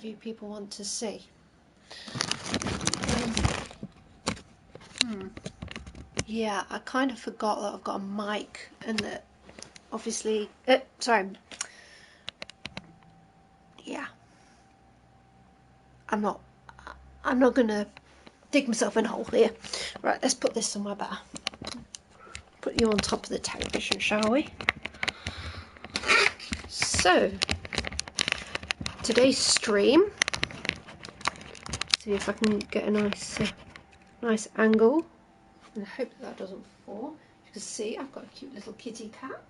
of you people want to see. Yeah, I kind of forgot that I've got a mic and that obviously, sorry, yeah, I'm not gonna dig myself in a hole here. Right, let's put this somewhere better. Put you on top of the television, shall we? So, today's stream, see if I can get a nice angle, and I hope that doesn't fall. You can see I've got a cute little kitty cat.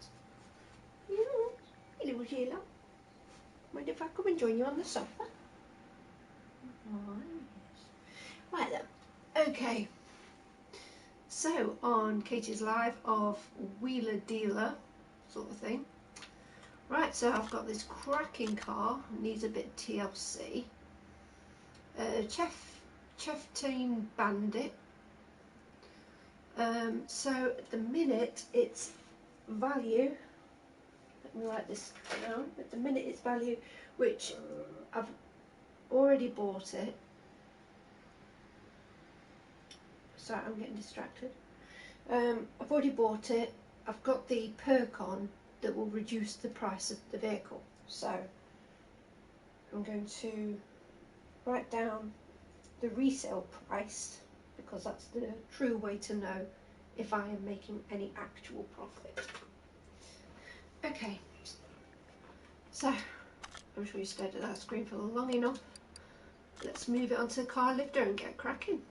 Hello, Sheila. Mind if I come and join you on the sofa? Oh, yes. Right then. Okay. So on Katie's live of Wheeler Dealer sort of thing. Right, so I've got this cracking car, needs a bit of TLC. Chef Team Bandit. So at the minute it's value, let me write this down, at the minute it's value, which I've already bought it. Sorry, I'm getting distracted. I've already bought it. I've got the perk on that will reduce the price of the vehicle. So I'm going to write down the resale price because that's the true way to know if I am making any actual profit. Okay, so I'm sure you stared at that screen for long enough. Let's move it onto the car lifter and get cracking.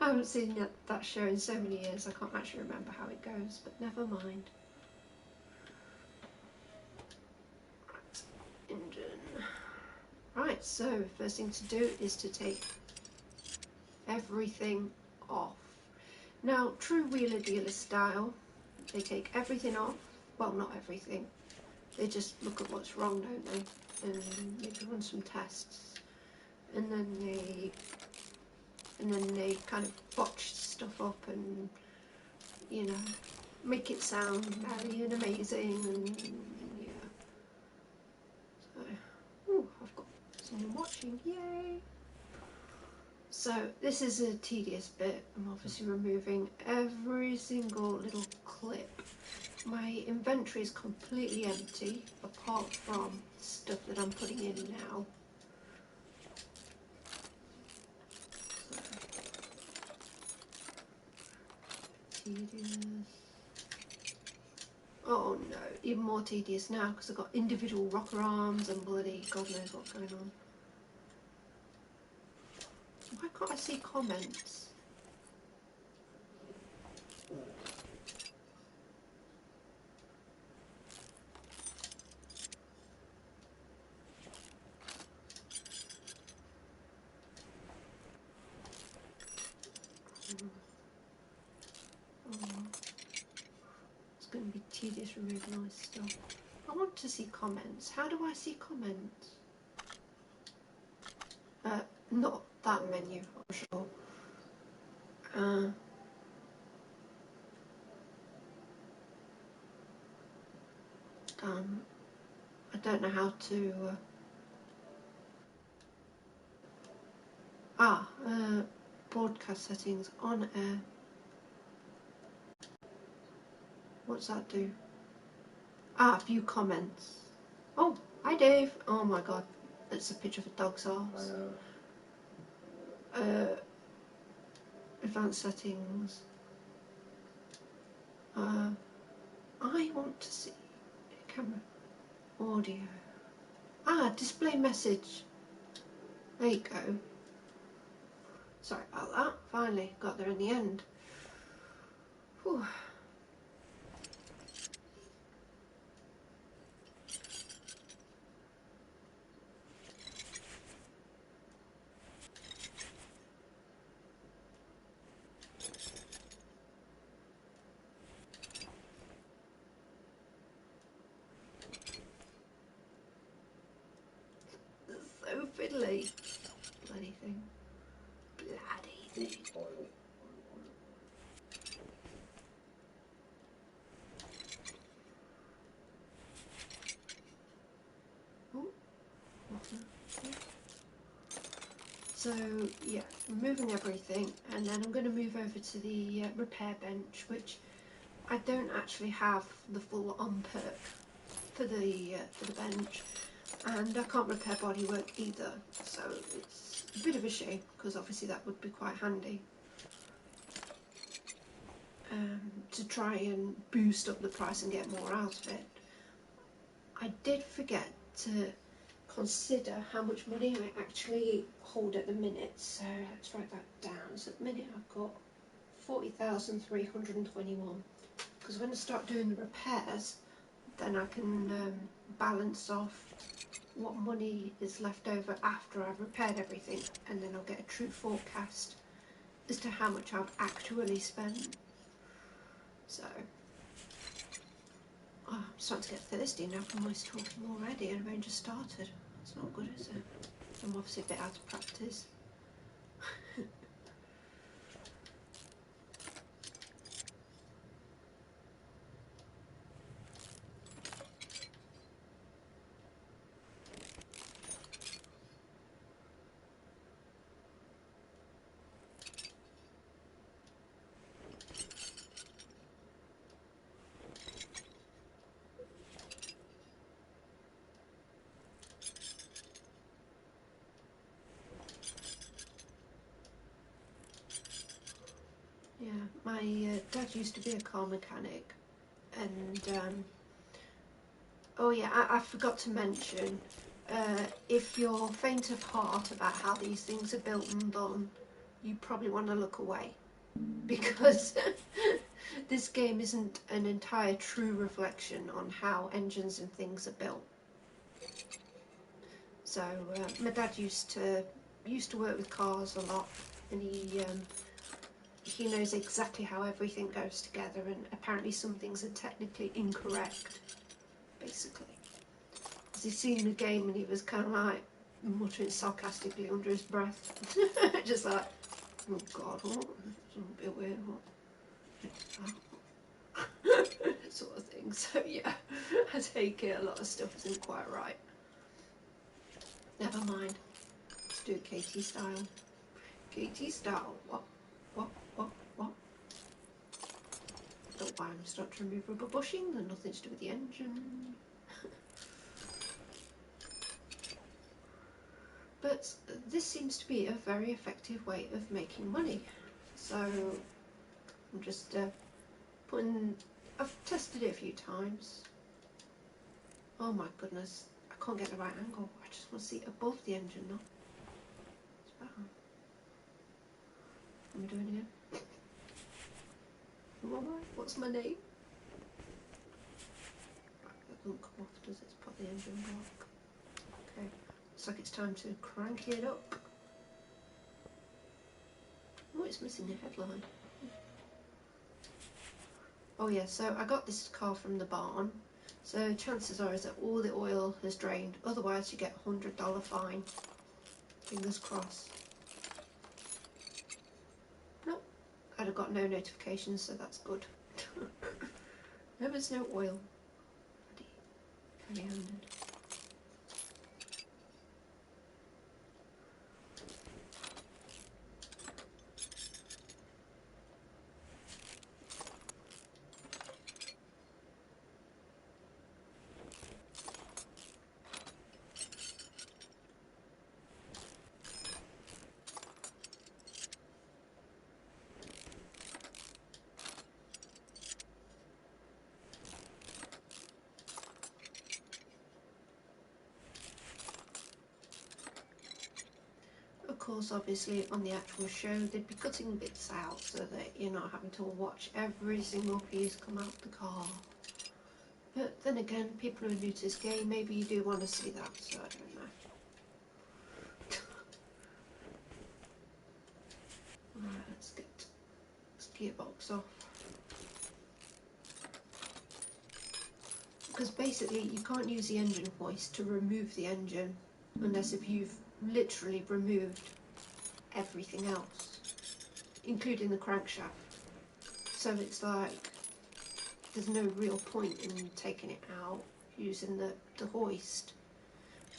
I haven't seen that show in so many years I can't actually remember how it goes, but never mind. Engine. Right, so first thing to do is to take everything off. Now, true wheeler dealer style, they take everything off. Well, not everything. They just look at what's wrong, don't they? And maybe run some tests. And then they kind of botch stuff up and, you know, make it sound merry and amazing and yeah. So, ooh, I've got someone watching, yay! So this is a tedious bit. I'm obviously removing every single little clip. My inventory is completely empty apart from stuff that I'm putting in now. So, tedious. Oh no, even more tedious now because I've got individual rocker arms and bloody God knows what's going on. Why can't I see comments? It's going to be tedious removing all this stuff. I want to see comments. How do I see comments? Not that menu, I'm sure. I don't know how to. Broadcast settings on air. What's that do? View comments. Oh, hi Dave. Oh my god, that's a picture of a dog's arse. Advanced settings. I want to see camera, audio. Display message. There you go. Sorry about that. Finally got there in the end. Whew. So fiddly. Bloody thing. Bloody thing. Oh, So yeah, removing everything, and then I'm going to move over to the repair bench, which I don't actually have the full on perk for the bench, and I can't repair bodywork either, so it's a bit of a shame because obviously that would be quite handy to try and boost up the price and get more out of it. I did forget to consider how much money I actually hold at the minute, so let's write that down. So at the minute I've got 40,321, because when I start doing the repairs, then I can balance off what money is left over after I've repaired everything, and then I'll get a true forecast as to how much I've actually spent. So oh, I'm starting to get thirsty now from my talking already, and I've only just started. It's not good, is it? I'm obviously a bit out of practice. Yeah, my dad used to be a car mechanic, and oh yeah, I forgot to mention, if you're faint of heart about how these things are built and done, you probably want to look away, because this game isn't an entire true reflection on how engines and things are built. So my dad used to work with cars a lot, and he knows exactly how everything goes together, and apparently some things are technically incorrect, basically. Because he's seen the game and he was kind of like muttering sarcastically under his breath, just like, oh god, what? It's a bit weird, what? Sort of thing. So yeah, I take it a lot of stuff isn't quite right. Never mind. Let's do it KT style. KT style. What? What? What? What? I don't know why I'm starting to remove rubber bushing. There's nothing to do with the engine. But this seems to be a very effective way of making money. So I'm just I've tested it a few times. Oh my goodness, I can't get the right angle. I just want to see above the engine now. It's better. Am I doing it again? What's my name? That doesn't come off, does it? It's put the engine block. Okay, looks like it's time to crank it up. Oh, it's missing the headline. Oh yeah, so I got this car from the barn, so chances are is that all the oil has drained, otherwise you get a $100 fine. Fingers crossed. Nope, I'd have got no notifications, so that's good. There was no oil. Heavy-handed. Of course, obviously, on the actual show, they'd be cutting bits out so that you're not having to watch every single piece come out the car. But then again, people who are new to this game, maybe you do want to see that, so I don't know. Alright, let's get this gearbox off. Because basically, you can't use the engine hoist to remove the engine unless if you've literally removed everything else, including the crankshaft. So it's like there's no real point in taking it out using the hoist.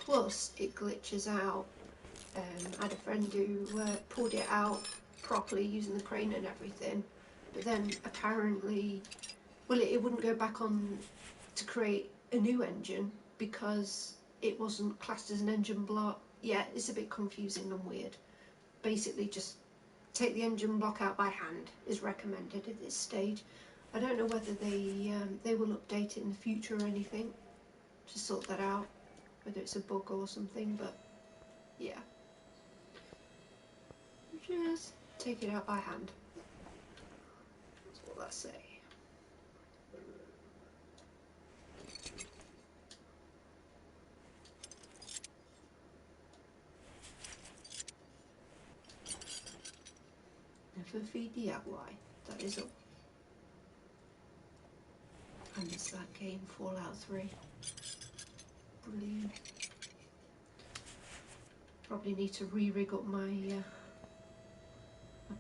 Plus it glitches out. I had a friend who pulled it out properly using the crane and everything, but then apparently, well, it wouldn't go back on to create a new engine because it wasn't classed as an engine block. Yeah, it's a bit confusing and weird. Basically, just take the engine block out by hand is recommended at this stage. I don't know whether they will update it in the future or anything to sort that out, whether it's a bug or something, but yeah. Just take it out by hand. That's all I say. Never feed DIY, that is all. I miss that game, Fallout 3. Brilliant. Probably need to re-rig up my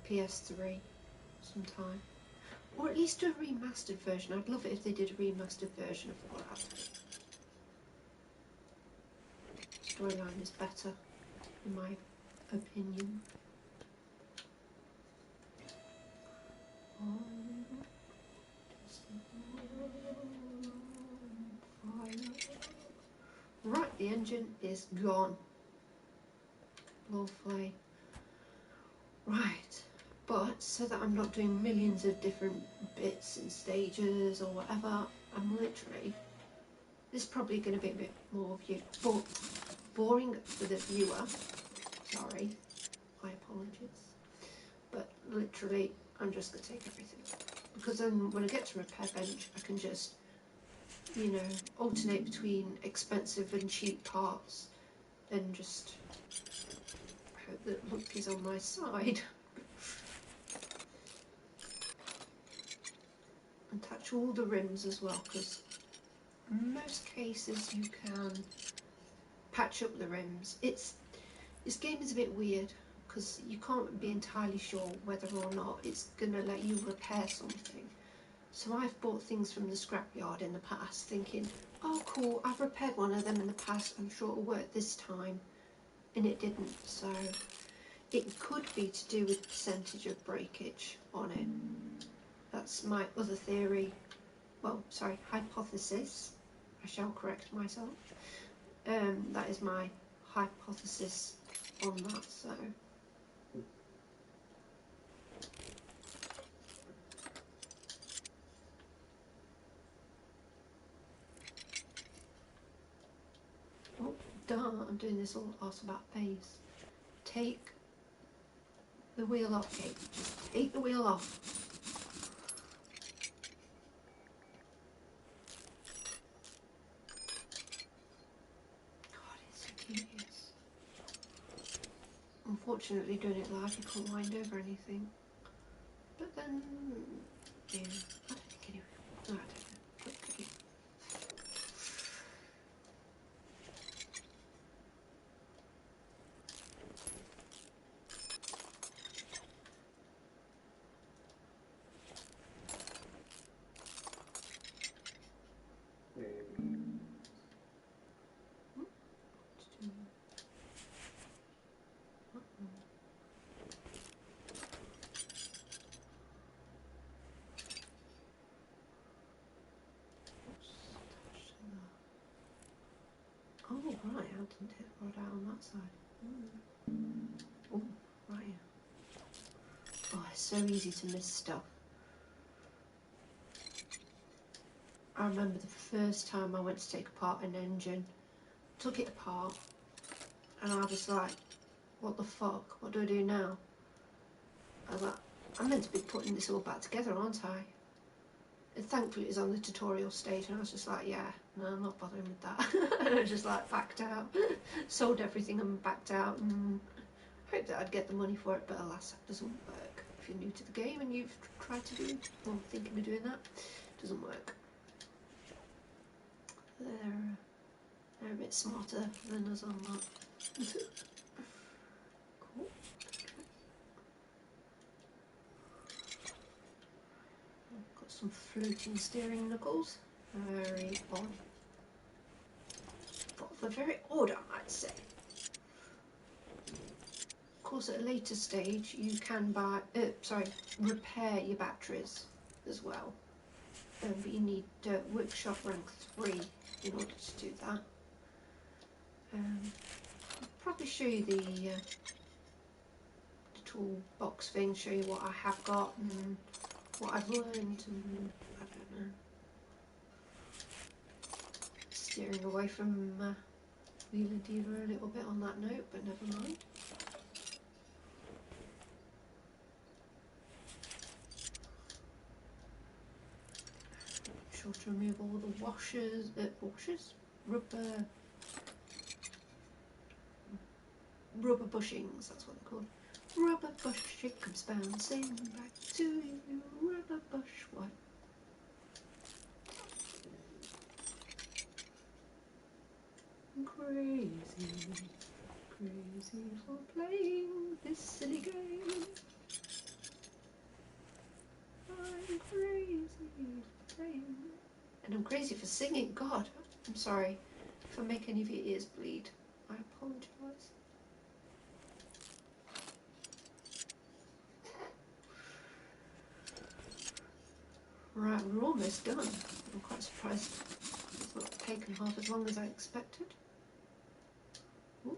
PS3 sometime. Or at least do a remastered version. I'd love it if they did a remastered version of Fallout 3. Storyline is better, in my opinion. Right, the engine is gone. Lovely. Right, but so that I'm not doing millions of different bits and stages or whatever, I'm literally, this is probably going to be a bit more boring for the viewer. Sorry, my apologies. But literally, I'm just going to take everything. Because then when I get to repair bench, I can just, you know, alternate between expensive and cheap parts and just hope that luck is on my side. And touch all the rims as well, because in most cases you can patch up the rims. This game is a bit weird because you can't be entirely sure whether or not it's going to let you repair something. So I've bought things from the scrapyard in the past thinking, oh cool, I've repaired one of them in the past, I'm sure it'll work this time, and it didn't. So it could be to do with percentage of breakage on it. That's my other theory, well, sorry, hypothesis. I shall correct myself. That is my hypothesis on that, so. Oh, darn, I'm doing this all arse about face. Take the wheel off, Kate. Just take the wheel off. God, it's so tedious. Unfortunately, doing it live, you can't wind over anything. But then, yeah, I don't think anyway. No, I don't know. Okay. Oh, right, I didn't hit the rod out on that side. Oh, right. Oh, it's so easy to miss stuff. I remember the first time I went to take apart an engine, took it apart, and I was like, what the fuck, what do I do now? I was like, I'm meant to be putting this all back together, aren't I? And thankfully it was on the tutorial stage, and I was just like, yeah, no, I'm not bothering with that. And I just like backed out, sold everything and backed out, and hoped that I'd get the money for it, but alas, that doesn't work. If you're new to the game and you've tried to do, or thinking of doing that, it doesn't work. They're a bit smarter than us on that. Cool. Got some floating steering knuckles. Very fun. Got They're very odd, I might say. Of course, at a later stage, you can repair your batteries as well. But you need workshop rank 3 in order to do that. I'll probably show you the toolbox thing, show you what I have got and what I've learned, and I don't know. Steering away from Wheeler Dealer a little bit on that note, but never mind. Sure to remove all the washers, rubber bushings, that's what they're called. Rubber bush, it comes bouncing back to you, rubber bush, what? Crazy, crazy for playing this silly game. I'm crazy for playing. And I'm crazy for singing. God, I'm sorry if I make any of your ears bleed. I apologise. Right, we're almost done. I'm quite surprised it's not taken half as long as I expected. Ooh.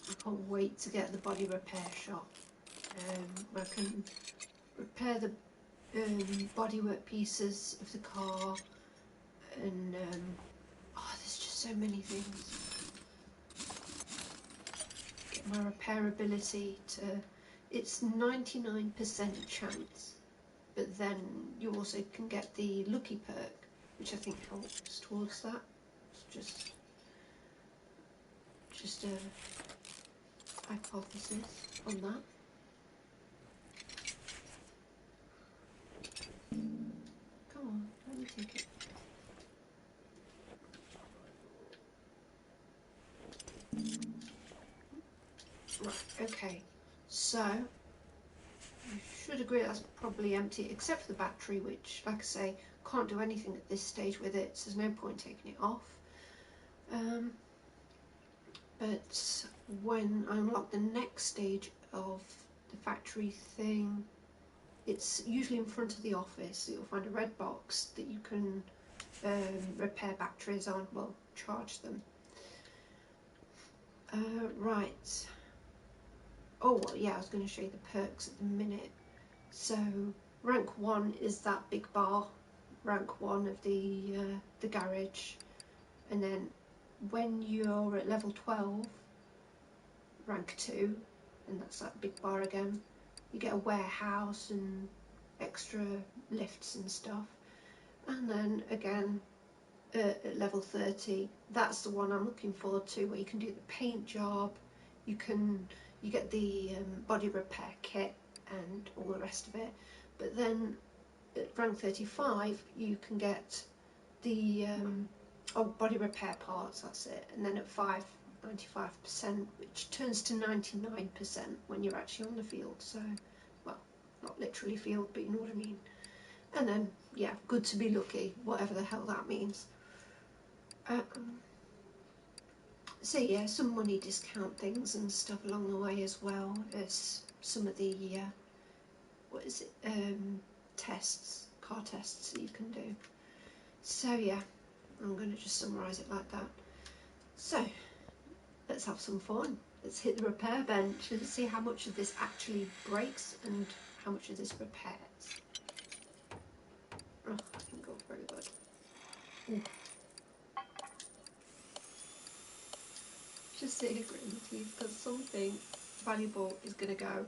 I can't wait to get the body repair shop. Where I can repair the bodywork pieces of the car, and oh, there's just so many things. Get my repairability to, it's 99% chance, but then you also can get the lucky perk, which I think helps towards that. It's just a hypothesis on that. Come on, let me take it. Right, okay, so you should agree that's probably empty, except for the battery, which, like I say, can't do anything at this stage with it, so there's no point taking it off. But when I unlock the next stage of the factory thing, it's usually in front of the office. You'll find a red box that you can repair batteries on, well, charge them. Right. Oh, well, yeah, I was going to show you the perks at the minute. So, rank 1 is that big bar, rank 1 of the garage, and then when you're at level 12, rank 2, and that's that big bar again, you get a warehouse and extra lifts and stuff. And then again at level 30, that's the one I'm looking forward to, where you can do the paint job, you get the body repair kit and all the rest of it. But then at rank 35 you can get the body repair parts, that's it, and then at 5, 95%, which turns to 99% when you're actually on the field. So, well, not literally field, but you know what I mean. And then, yeah, good to be lucky, whatever the hell that means. So yeah, some money discount things and stuff along the way, as well as some of the car tests that you can do. So yeah, I'm going to just summarise it like that. So let's have some fun. Let's hit the repair bench and see how much of this actually breaks and how much of this repairs. Oh, I didn't go very good. Ooh. Just sitting here gritting my teeth because something valuable is going to go.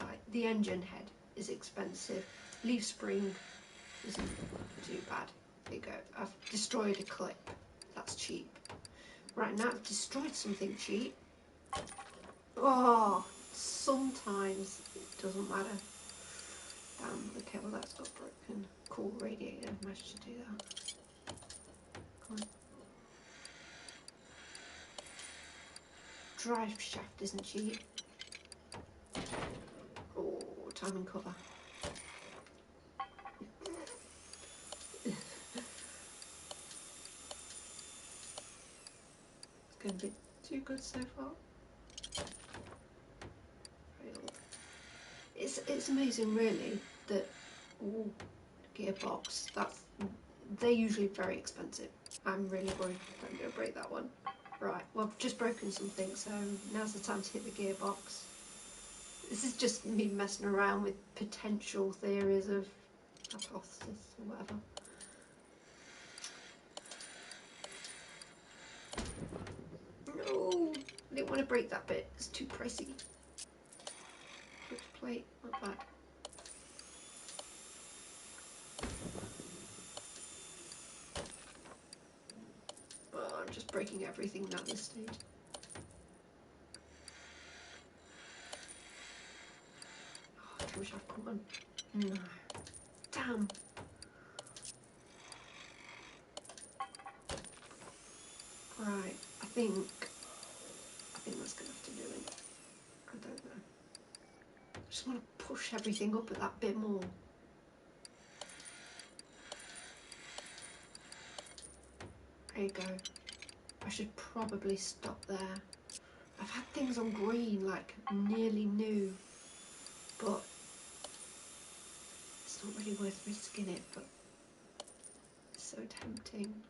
Right, the engine head is expensive. Leaf spring isn't too bad. There you go. I've destroyed a clip. That's cheap. Right, now I've destroyed something cheap. Oh, sometimes it doesn't matter. Damn, okay, well that's got broken. Cool, radiator, managed to do that. Come on. Drive shaft isn't cheap. Oh, timing cover. It's going a bit too good so far. It's amazing really that gearbox, they're usually very expensive. I'm really worried I'm going to break that one. Right, well I've just broken something, so now's the time to hit the gearbox. This is just me messing around with potential theories of hypothesis or whatever. No, I didn't want to break that bit, it's too pricey. Switch plate, not bad. Oh, I'm just breaking everything at this stage. Oh, I wish I'd come on. No. Damn. Right, I think that's gonna have to do it. I don't know. I just want to push everything up at that bit more. There you go. I should probably stop there. I've had things on green, like nearly new, but it's not really worth risking it, but it's so tempting.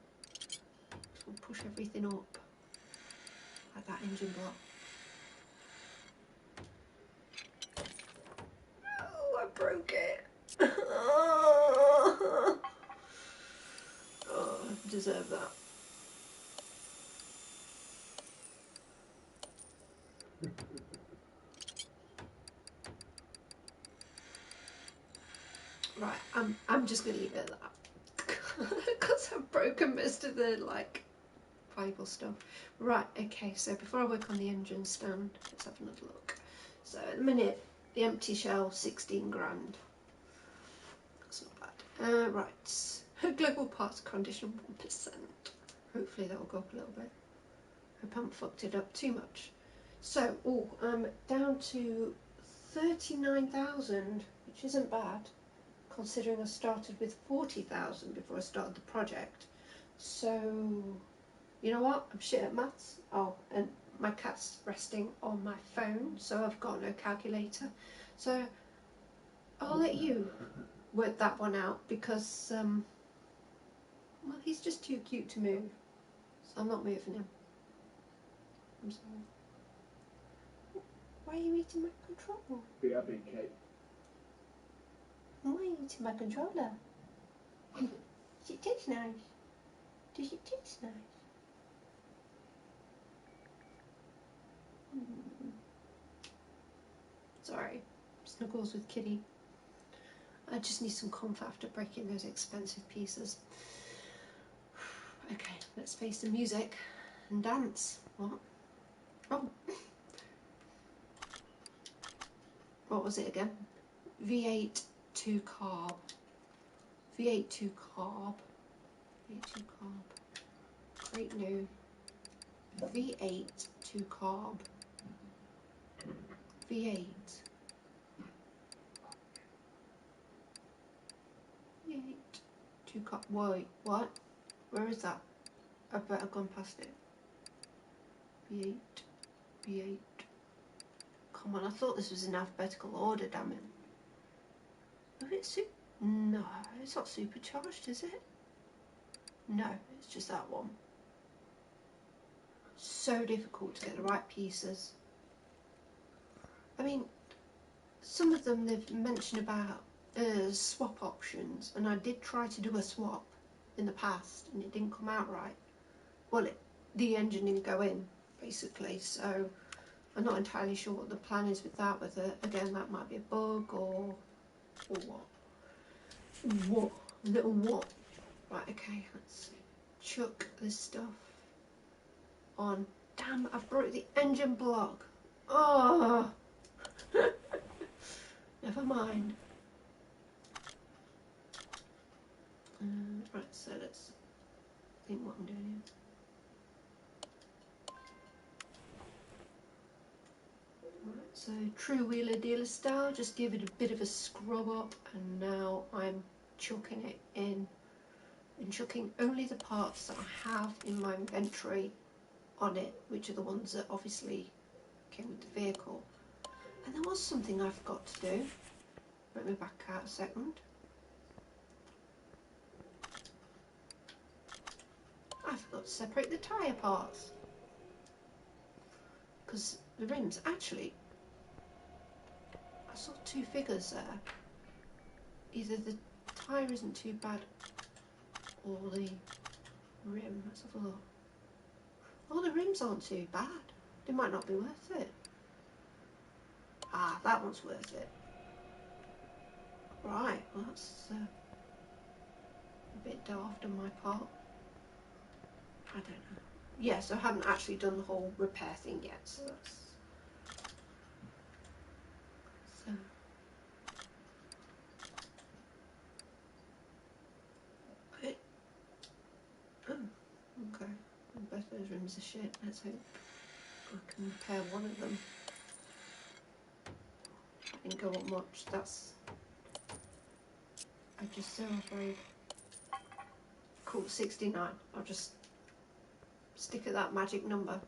Just want to push everything up, like that engine block. Oh, I broke it. Oh, I deserve that. Right, I'm just gonna leave it at that because I've broken most of the like valuable stuff. Right, okay, so before I work on the engine stand, let's have another look. So at the minute, the empty shell, 16 grand. That's not bad. Right, global parts condition 1%. Hopefully that will go up a little bit. Hope I haven't fucked it up too much. So, I'm down to 39,000, which isn't bad, considering I started with 40,000 before I started the project. So, you know what? I'm shit at maths. Oh, and my cat's resting on my phone, so I've got no calculator. So, I'll let you work that one out because, well, he's just too cute to move. So I'm not moving him. I'm sorry. Why are you eating my controller? BRB, Kate. Why are you eating my controller? Does it taste nice? Does it taste nice? Sorry, snuggles with Kitty. I just need some comfort after breaking those expensive pieces. Okay, let's face the music and dance. What? Oh. What was it again? V8 2 carb. V8 2 carb. V8 2 carb. Great new. V8 2 carb. V8. V8 2 carb. Wait, what? Where is that? I bet I've gone past it. V8. V8. Come on, I thought this was in alphabetical order, damn it. Oh, it's no, it's not supercharged, is it? No, it's just that one. So difficult to get the right pieces. I mean, some of them they've mentioned about swap options, and I did try to do a swap in the past, and it didn't come out right. Well, the engine didn't go in, basically, so I'm not entirely sure what the plan is with that, whether, again, that might be a bug or what. What? A little what? Right, okay, let's chuck this stuff on. Damn, I broke the engine block. Oh! Never mind. Right, so let's think what I'm doing here. Right, so So true wheeler dealer style, just give it a bit of a scrub up, and now I'm chucking it in and chucking only the parts that I have in my inventory on it, which are the ones that obviously came with the vehicle. And there was something I forgot to do. Let me back out a second. I forgot to separate the tyre parts, because the rims, actually, I saw two figures there. Either the tyre isn't too bad or the rim. Let's have a look. Oh, the rims aren't too bad. They might not be worth it. Ah, that one's worth it. Right, well that's a bit daft on my part. I don't know. Yes, I haven't actually done the whole repair thing yet, so that's... So... It, oh, okay. Both those rims are shit. Let's hope I can repair one of them. I didn't go up much. That's... I'm just so afraid. Cool, 69. I'll just stick at that magic number,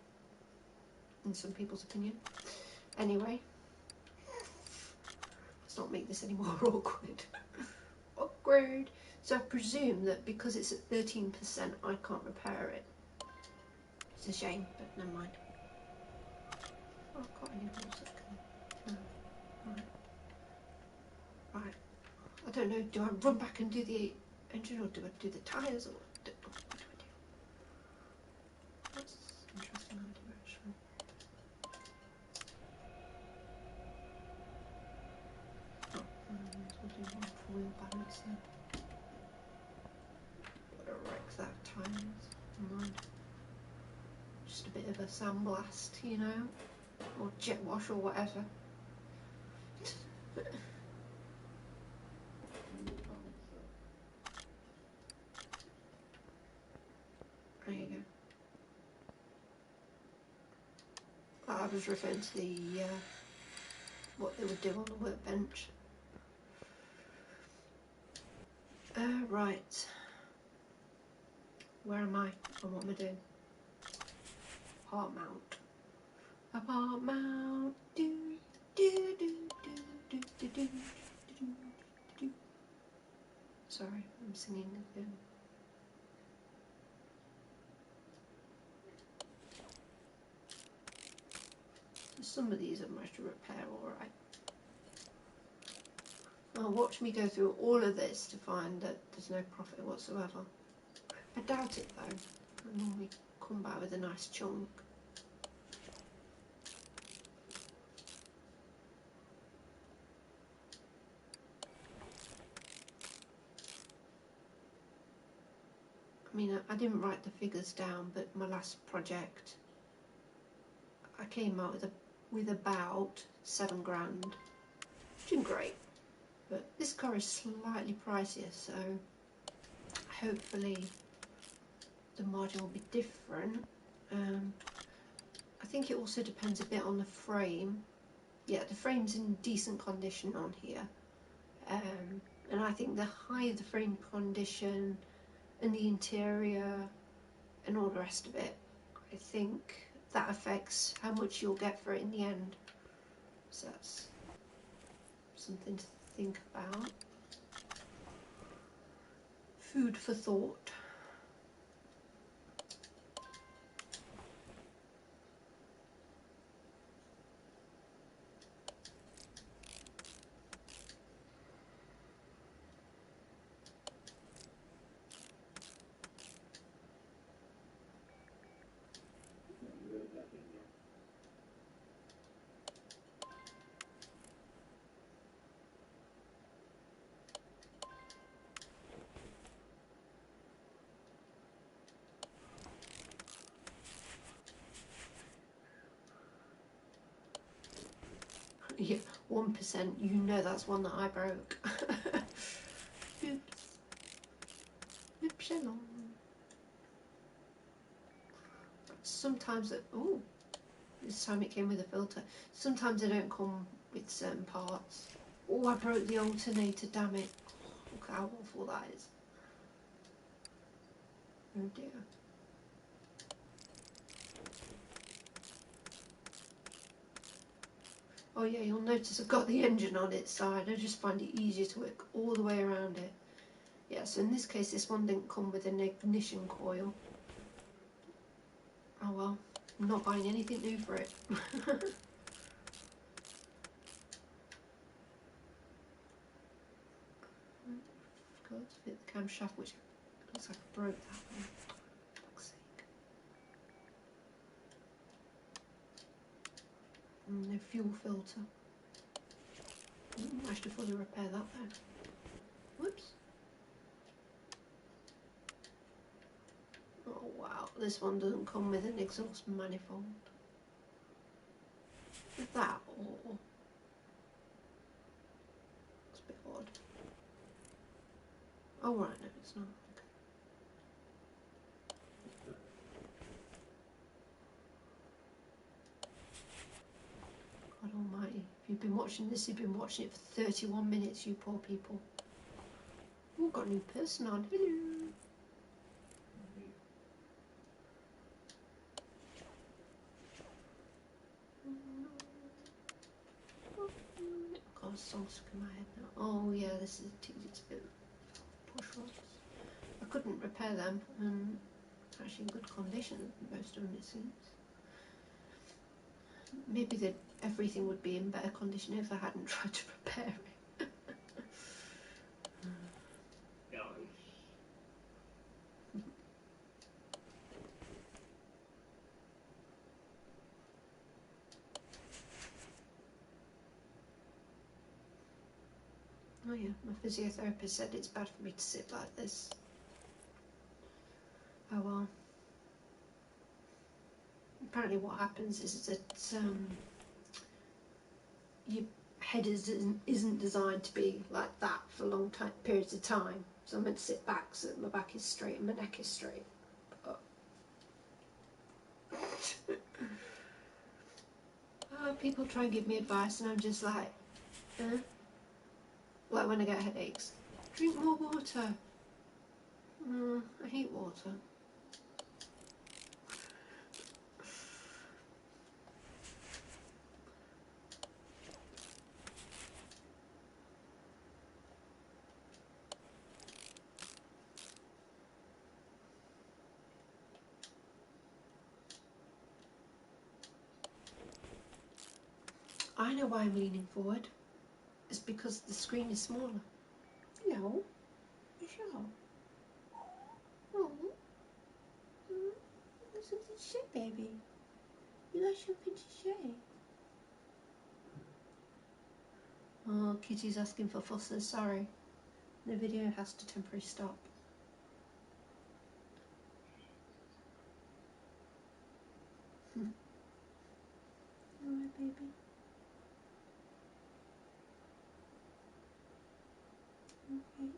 in some people's opinion. Anyway, let's not make this any more awkward. Awkward. So I presume that because it's at 13%, I can't repair it. It's a shame, but never mind. Oh, I've got any more that can... No. Right. I don't know, do I run back and do the engine, or do I do the tyres, or what do I do? That's an interesting idea, actually. Oh, we'll do one for wheel balance then. Gotta wreck that tyres. Never mind. Just a bit of a sandblast, you know, or jet wash or whatever. There you go. I was referring to the what they would do on the workbench. Right. Where am I? And what am I doing? Part mount. A part mount. Do do do do do do do do do. Sorry, I'm singing again. Some of these are much to repair, alright. Oh, watch me go through all of this to find that there's no profit whatsoever. I doubt it though. I normally come back with a nice chunk. I mean, I didn't write the figures down, but my last project, I came out with about 7 grand, which isn't great. But this car is slightly pricier, so hopefully the margin will be different. I think it also depends a bit on the frame. Yeah, the frame's in decent condition on here, and I think the higher the frame condition and the interior and all the rest of it, I think that affects how much you'll get for it in the end. So that's something to think about. Food for thought. Yeah, 1%, you know that's one that I broke. Oops. Oops, sometimes it, ooh, This time it came with a filter. Sometimes they don't come with certain parts. Oh, I broke the alternator, damn it. Look how awful that is. Oh dear. Oh yeah, you'll notice I've got the engine on its side. I just find it easier to work all the way around it. Yeah, so in this case this one didn't come with an ignition coil. Oh well, I'm not buying anything new for it. Got to fit the camshaft, which looks like I broke that one. For fuck's sake. No fuel filter. Didn't manage to fully repair that though. Whoops. Oh wow, this one doesn't come with an exhaust manifold. Is that or it's a bit odd. Oh right, no it's not. God almighty, if you've been watching this, you've been watching it for 31 minutes, you poor people. Oh, got a new person on. Hello. God, song's stuck in my head now. Oh yeah, this is it's a bit push rods. I couldn't repair them, and actually in good condition, most of them it seems. Maybe everything would be in better condition if I hadn't tried to repair it. Oh yeah, my physiotherapist said it's bad for me to sit like this. Oh well. Apparently what happens is that your head isn't designed to be like that for long periods of time. So I'm meant to sit back so that my back is straight and my neck is straight. But people try and give me advice and I'm just like, like when I get headaches. Drink more water. I hate water. I know why I'm leaning forward. It's because the screen is smaller. No. You sure? Oh. There's something to say, baby. You got something to say. Oh, Kitty's asking for fusses, sorry. The video has to temporarily stop. Alright, baby. Okay.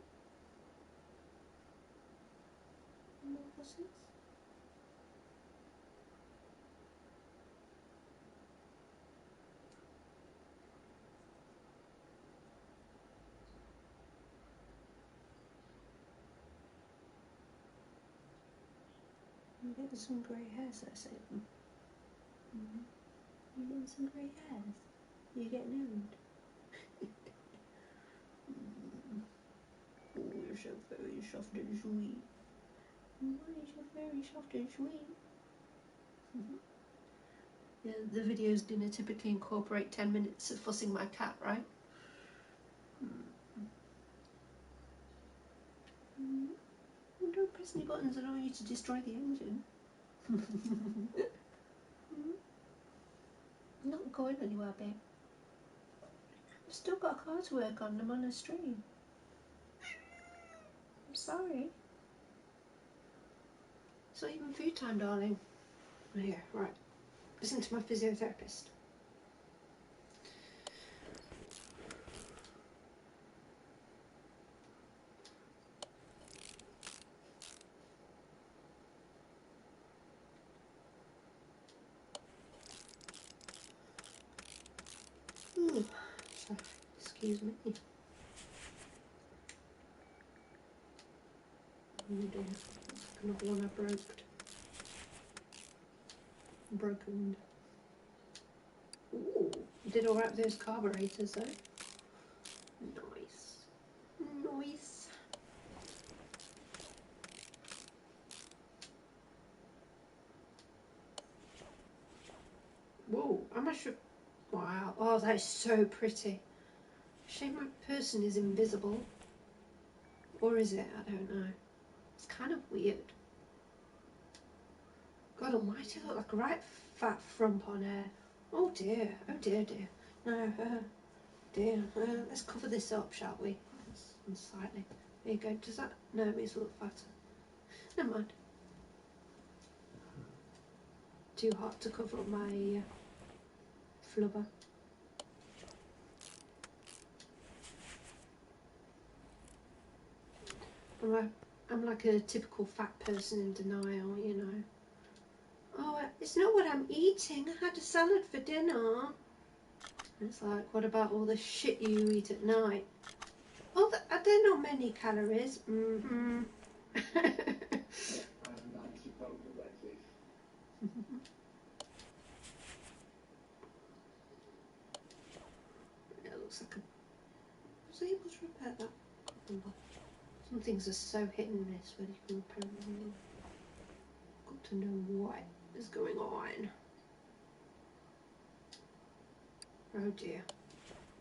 More fusses? I'm getting some grey hairs, I say. You're getting some grey hairs? You're getting old? Oh, you're so very soft and sweet. Why is you very soft and sweet? Yeah, the video's gonna typically incorporate 10 minutes of fussing my cat, right? Well, don't press any buttons, I don't want you to destroy the engine. I'm not going anywhere, babe. I've still got a car to work on, I'm on a stream. I'm sorry. It's not even food time, darling. Here, right. Listen to my physiotherapist. Excuse me. Oh dear, another one I broken. Ooh, did alright with those carburetors though. Nice. Nice. Whoa, I'm not sure. Wow, oh, that is so pretty. Shame my person is invisible. Or is it? I don't know. It's kind of weird. God almighty, look like a right fat frump on hair. Oh dear, oh dear, dear. No, dear. Let's cover this up, shall we? Slightly. There you go. Does that? No, it makes it look fatter. Never mind. Too hot to cover up my flubber. I'm like a typical fat person in denial, you know. Oh, it's not what I'm eating. I had a salad for dinner. It's like, what about all the shit you eat at night? Oh, are there not many calories? Mm-hmm. It looks like was I able to repair that? I can't remember. Some things are so hit and miss whether you can repair them. Got to know what is going on. Oh dear.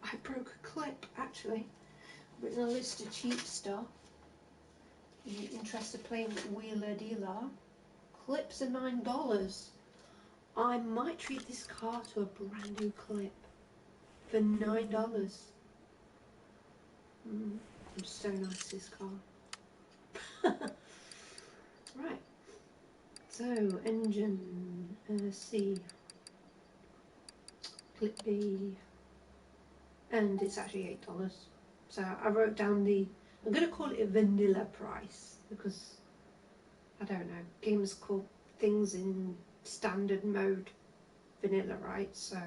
I broke a clip, actually. I've written a list of cheap stuff. In the interest of playing Wheeler Dealer. Clips are $9. I might treat this car to a brand new clip for $9. I'm so nice, this car. Right. So, engine C. Clip B. And it's actually $8. So I wrote down I'm going to call it a vanilla price because I don't know, games call things in standard mode vanilla, right? So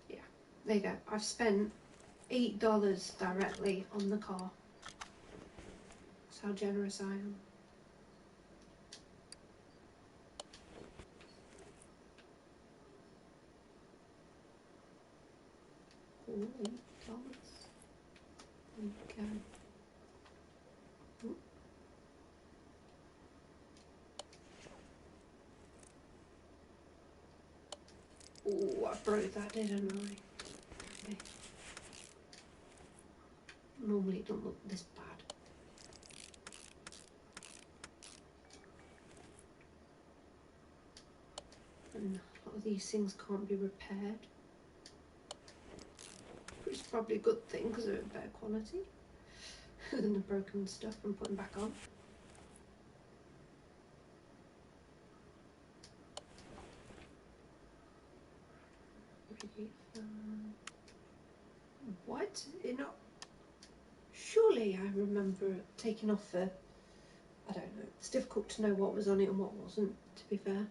yeah, there you go. I've spent $8 directly on the car. That's how generous I am. $8. Okay. Oh, I broke that, didn't I? Okay. Normally it don't look this bad. And a lot of these things can't be repaired. Which is probably a good thing because they're better quality than the broken stuff I'm putting back on. What? You know, surely I remember taking off the, I don't know, it's difficult to know what was on it and what wasn't, to be fair.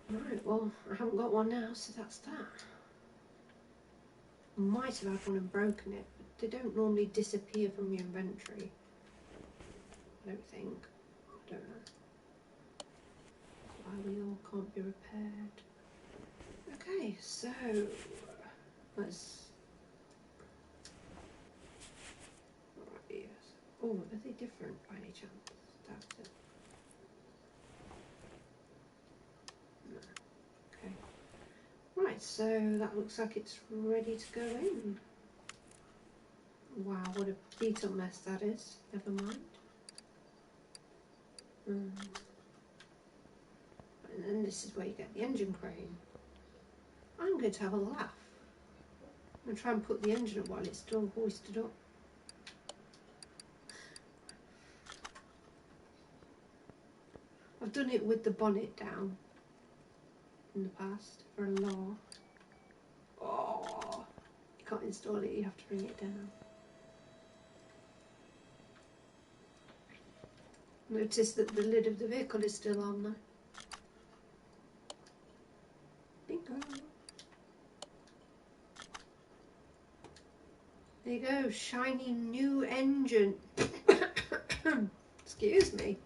Right, well, I haven't got one now, so that's that. I might have had one and broken it, but they don't normally disappear from your inventory. I don't think. I don't know. Why we all can't be repaired. Okay, so let's. Right, yes. Oh, are they different by any chance? That's it. No. Okay. Right, so that looks like it's ready to go in. Wow, what a beat-up mess that is. Never mind. And then this is where you get the engine crane. I'm going to have a laugh. I'm going to try and put the engine up while it's still hoisted up. I've done it with the bonnet down in the past for a laugh. Oh, you can't install it, you have to bring it down. Notice that the lid of the vehicle is still on there. Bingo. There you go, shiny new engine. Excuse me.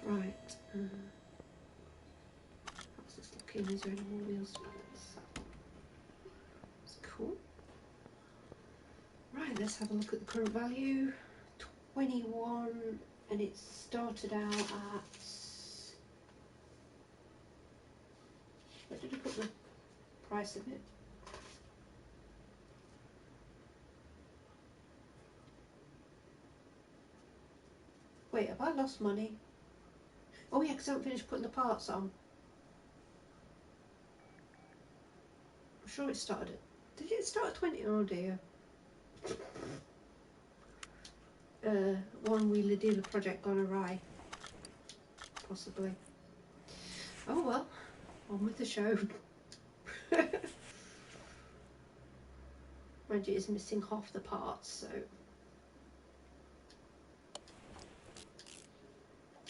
Right. Let's just look in. Is there any more wheels to balance? That's cool. Right, let's have a look at the current value. 21, and it started out at. Where did I put the price of it? Wait, have I lost money? Oh yeah, because I haven't finished putting the parts on. I'm sure it started at... Did it start at 20? Oh dear. One wheeler dealer project gone awry. Possibly. Oh well, on with the show. Mind you, it's missing half the parts, so...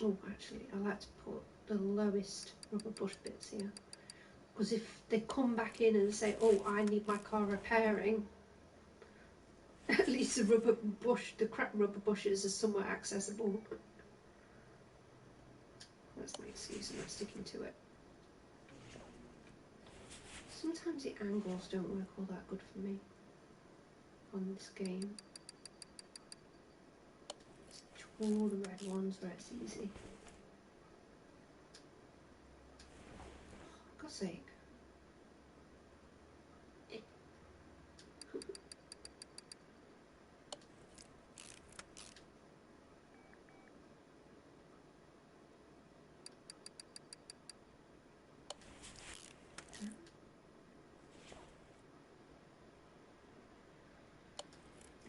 Oh, actually, I like to put the lowest rubber bush bits here. Because if they come back in and say, oh, I need my car repairing, at least the crap rubber bushes are somewhat accessible. That's my excuse, I'm not sticking to it. Sometimes the angles don't work all that good for me on this game. It's all the red ones where it's easy. For God's sake.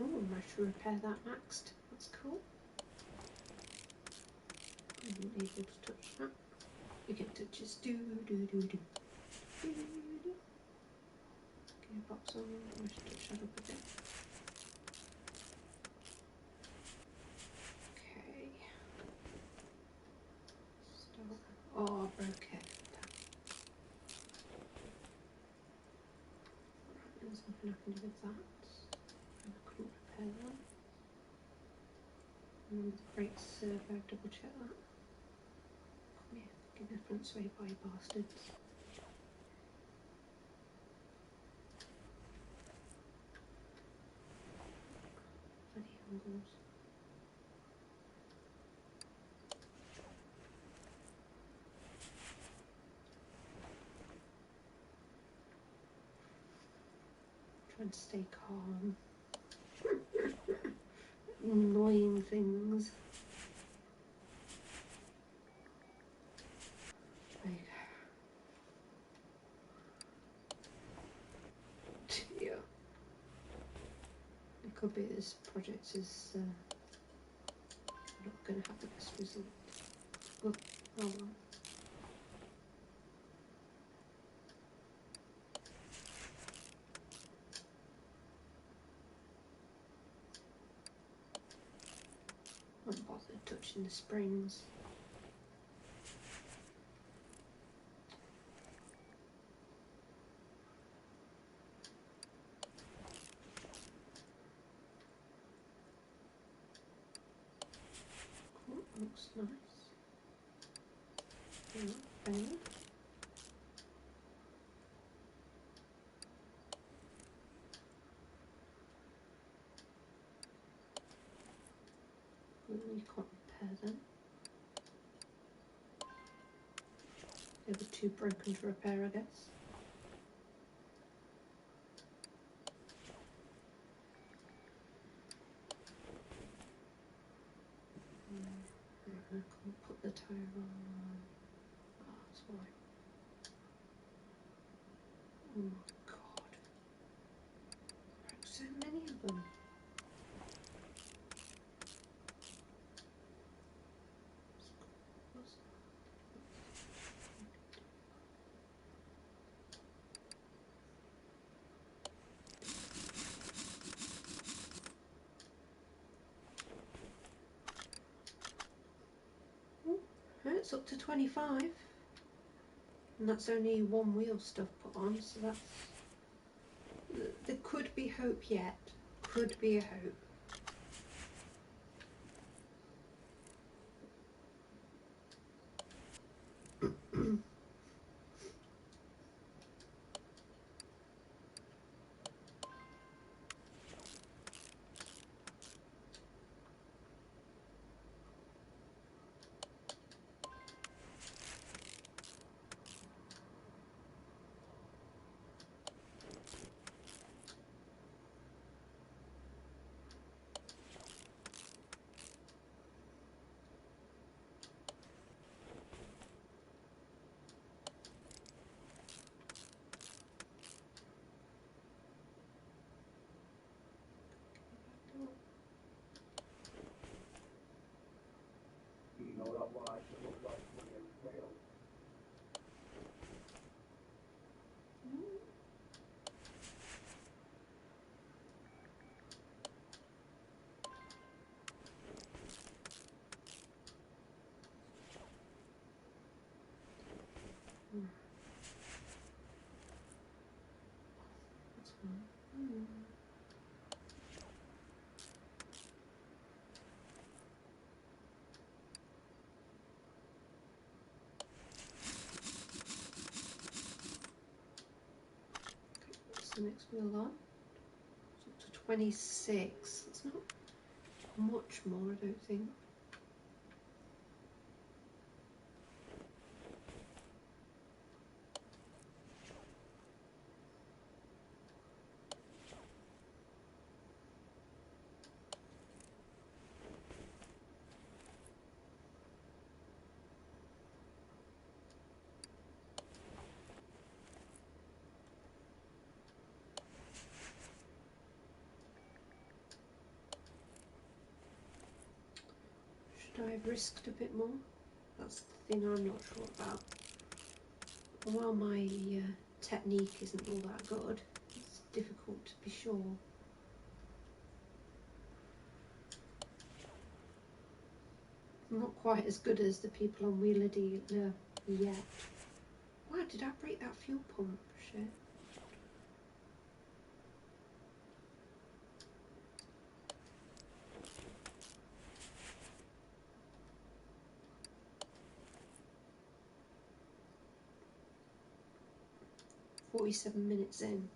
Oh, I managed to repair that maxed. That's cool. I'm able to touch that. You can touch this. Do. Gearbox on. I should touch that up a bit. Okay. Start. Oh, I broke it. Right, there's nothing I can do with that. I couldn't repair that. Remember the brakes servo, double check that. Come here, give me a front sway by you bastards. Bloody angles. Trying to stay calm. Annoying things. There you go. Yeah. It could be this project is not going to have the best result. Oh well. I haven't bothered touching the springs. Cool, looks nice. Not bad. You can't repair them. They were too broken to repair, I guess. I can't put the tyre on. Oh, that's why. Oh my god. There are so many of them. It's up to 25, and that's only one wheel stuff put on, so that's there could be hope yet. Could be a hope. The next wheel on. It's up to 26. It's not much more, I don't think. Should I have risked a bit more? That's the thing I'm not sure about. And while my technique isn't all that good, it's difficult to be sure. I'm not quite as good as the people on Wheeler Dealer yet. Why did I break that fuel pump? Shit. "47 minutes in."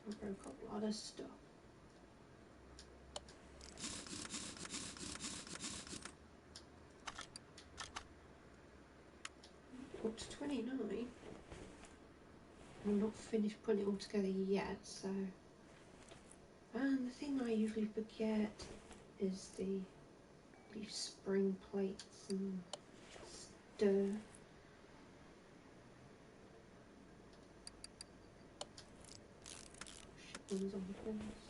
I broke up a lot of stuff. Up to 29. I'm not finished putting it all together yet, so. And the thing I usually forget is the leaf spring plates and stir. Shit ones on first.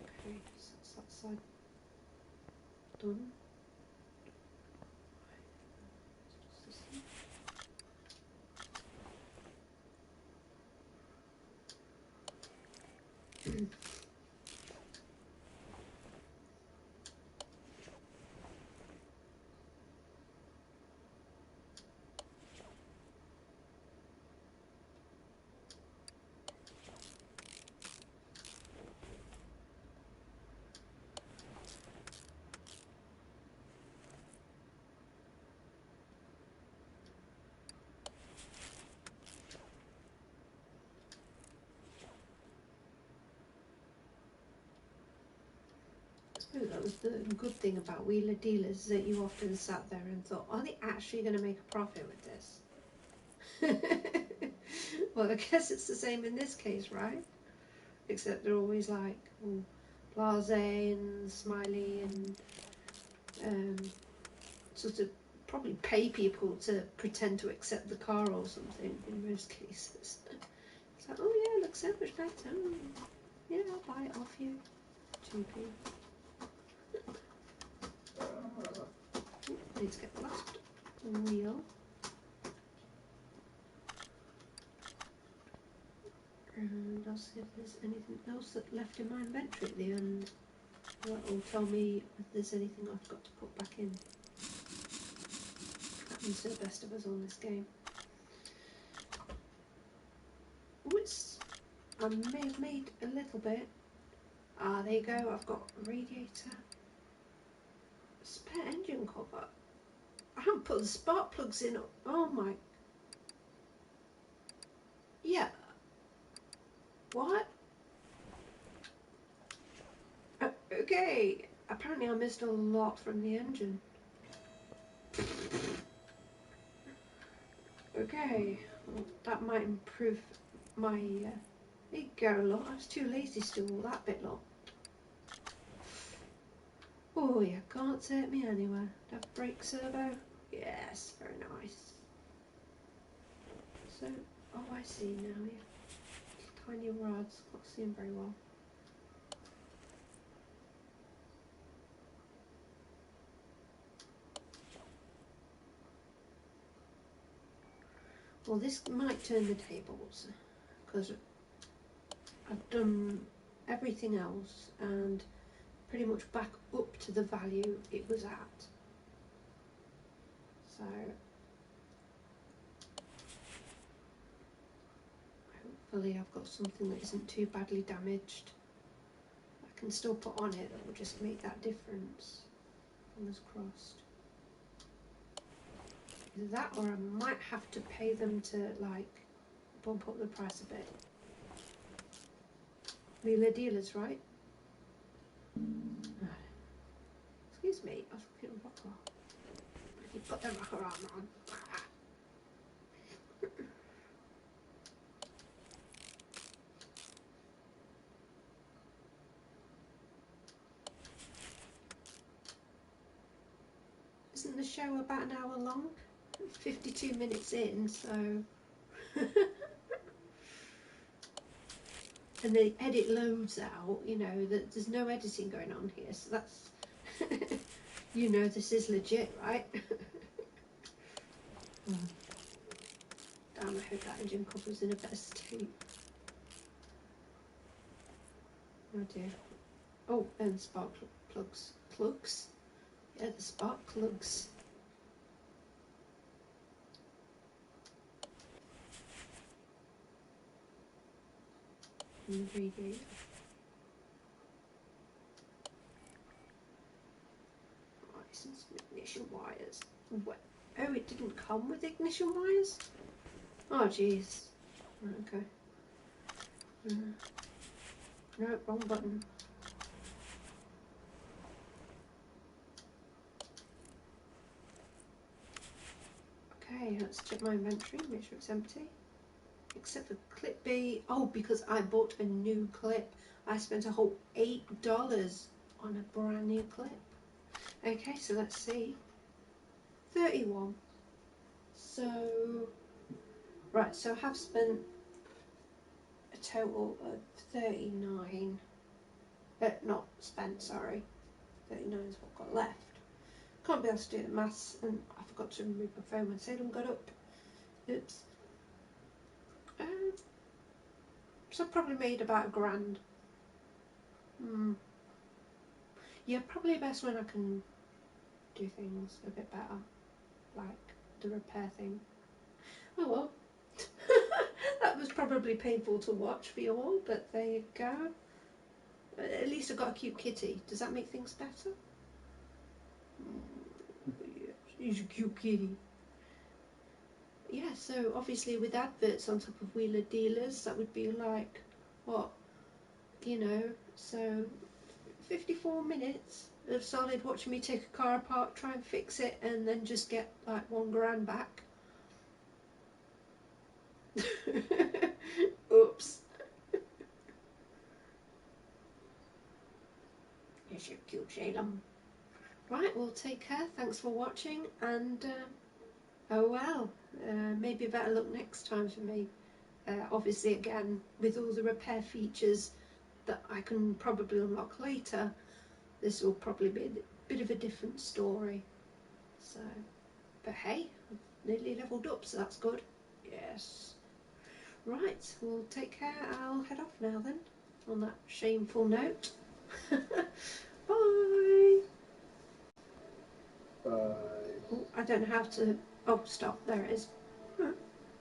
Okay, so that's that side done. That was the good thing about Wheeler Dealers, that you often sat there and thought, are they actually going to make a profit with this? Well, I guess it's the same in this case, right? Except they're always like blasé and smiley and sort of probably pay people to pretend to accept the car or something in most cases. It's like, oh yeah, it looks so much better. Yeah, I'll buy it off you. 2p. Need to get the last wheel. And I'll see if there's anything else that left in my inventory at the end. That will tell me if there's anything I've got to put back in. Happens to the best of us on this game. Oops, I may have made a little bit. Ah, there you go, I've got a radiator. Spare engine cover. I haven't put the spark plugs in. Oh my. Yeah. What? Okay. Apparently I missed a lot from the engine. Okay. Well, that might improve my... there you go, look. I was too lazy to do all that bit, look. Oh, you can't take me anywhere. That brake servo? Yes, very nice. So, oh, I see now, yeah. Tiny rods, can't see them very well. Well, this might turn the tables, because I've done everything else and pretty much back up to the value it was at. So, hopefully I've got something that isn't too badly damaged. I can still put on it that will just make that difference. Fingers crossed. Either that or I might have to pay them to like bump up the price a bit. Wheeler dealers, right? Excuse me, I was looking at a rocker. You put the rocker arm on. Isn't the show about an hour long? 52 minutes in, so... and the edit loads out, you know, that there's no editing going on here, so that's... you know this is legit, right? Damn, I hope that engine cover's in a better state. Oh dear. Oh, and spark plugs. Plugs? Yeah, the spark plugs. And the radiator. Some ignition wires. What? Oh, it didn't come with ignition wires? Oh, jeez. Okay. No, wrong button. Okay, let's check my inventory, make sure it's empty. Except for clip B. Oh, because I bought a new clip. I spent a whole $8 on a brand new clip. Okay, so let's see. 31. So, right, so I have spent a total of 39. Not spent, sorry. 39 is what I've got left. Can't be able to do the maths, and I forgot to remove my phone when Salem got up. Oops. So I probably made about £1,000. Yeah, probably best when I can do things a bit better, like the repair thing. Oh well. That was probably painful to watch for you all, but there you go. At least I got a cute kitty. Does that make things better? Yes, he's a cute kitty. Yeah, so obviously with adverts on top of Wheeler Dealers, that would be like, what, you know, so 54 minutes of solid watching me take a car apart, try and fix it, and then just get like £1,000 back. come. Right, well, take care. Thanks for watching, and oh well, maybe better luck next time for me. Obviously, again, with all the repair features that I can probably unlock later, this will probably be a bit of a different story. So, but hey, I've nearly leveled up, so that's good. Yes. Right, well, take care. I'll head off now then, on that shameful note. Bye. Bye. Oh, I don't know how to... Oh, stop. There it is.